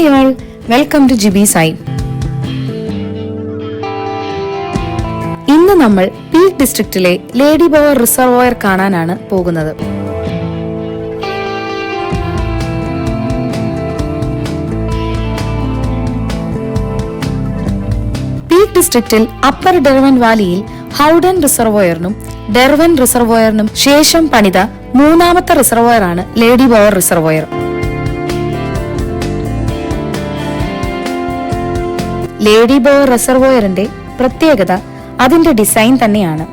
Hi all, welcome to GB സൈ. ഇന്ന് നമ്മൾ പീക്ക് ഡിസ്ട്രിക്റ്റിലെ ലേഡി ബവർ റിസർവോയർ കാണാനാണ് പോകുന്നത്. പീക്ക് ഡിസ്ട്രിക്റ്റിൽ അപ്പർ ഡെർവൻ വാലിയിൽ ഹൗഡൻ റിസർവോയറിനും ഡെർവൻ റിസർവോയറിനും ശേഷം പണിത മൂന്നാമത്തെ റിസർവോയറാണ് Lady Bower reservoir. Lady Bower റിസർവോയറിന്റെ പ്രത്യേകത അതിന്റെ ഡിസൈൻ തന്നെയാണ്.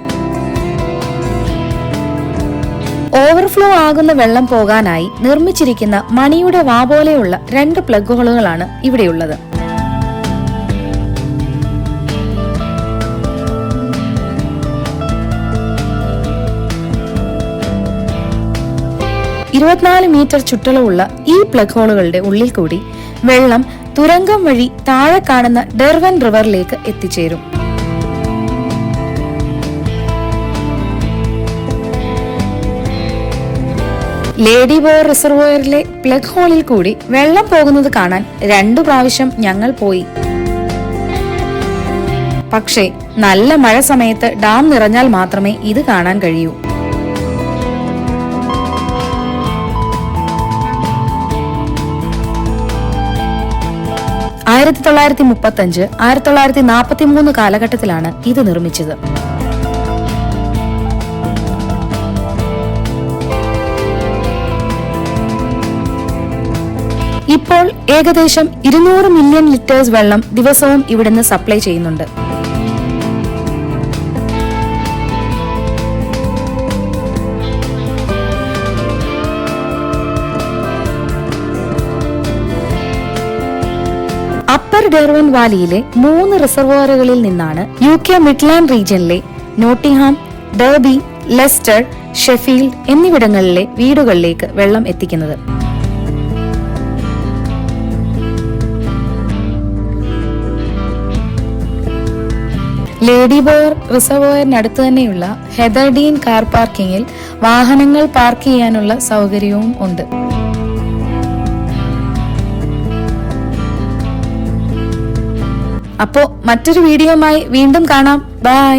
ഓവർഫ്ലോ ആകുന്ന വെള്ളം പോകാനായി നിർമ്മിച്ചിരിക്കുന്ന മണിയുടെ വാ പോലെയുള്ള 2 പ്ലഗ് ഹോളുകളാണ് ഇവിടെയുള്ളത്. മീറ്റർ ചുറ്റളവുള്ള ഈ പ്ലഗ് ഹോളുകളുടെ ഉള്ളിൽ കൂടി വെള്ളം തുരങ്കം വഴി താഴെ കാണുന്ന ഡെർവൻ റിവറിലേക്ക് എത്തിച്ചേരും. ലേഡി ബവർ റിസർവോയറിലെ പ്ലഗ് ഹോളിൽ കൂടി വെള്ളം പോകുന്നത് കാണാൻ 2 പ്രാവശ്യം ഞങ്ങൾ പോയി. പക്ഷേ നല്ല മഴ സമയത്ത് ഡാം നിറഞ്ഞാൽ മാത്രമേ ഇത് കാണാൻ കഴിയൂ. ാണ് 1935-1943 കാലഘട്ടത്തിലാണ് ഇത് നിർമ്മിച്ചത്. ഇപ്പോൾ ഏകദേശം 200 മില്യൺ ലിറ്റേഴ്സ് വെള്ളം ദിവസവും ഇവിടുന്ന് സപ്ലൈ ചെയ്യുന്നുണ്ട്. അപ്പർ ഡെർവൻ വാലിയിലെ 3 റിസർവോയറുകളിൽ നിന്നാണ് UK മിഡ്ലാൻഡ് റീജിയനിലെ നോട്ടിംഗ്ഹാം, ഡെർബി, ലെസ്റ്റർ, ഷെഫീൽഡ് എന്നിവിടങ്ങളിലെ വീടുകളിലേക്ക് വെള്ളം എത്തിക്കുന്നത്. ലേഡി ബവർ റിസർവോയറിനടുത്ത് തന്നെയുള്ള ഹെദർഡീൻ കാർ പാർക്കിങ്ങിൽ വാഹനങ്ങൾ പാർക്ക് ചെയ്യാനുള്ള സൗകര്യവും ഉണ്ട്. അപ്പോ മറ്റൊരു വീഡിയോയുമായി വീണ്ടും കാണാം. ബൈ.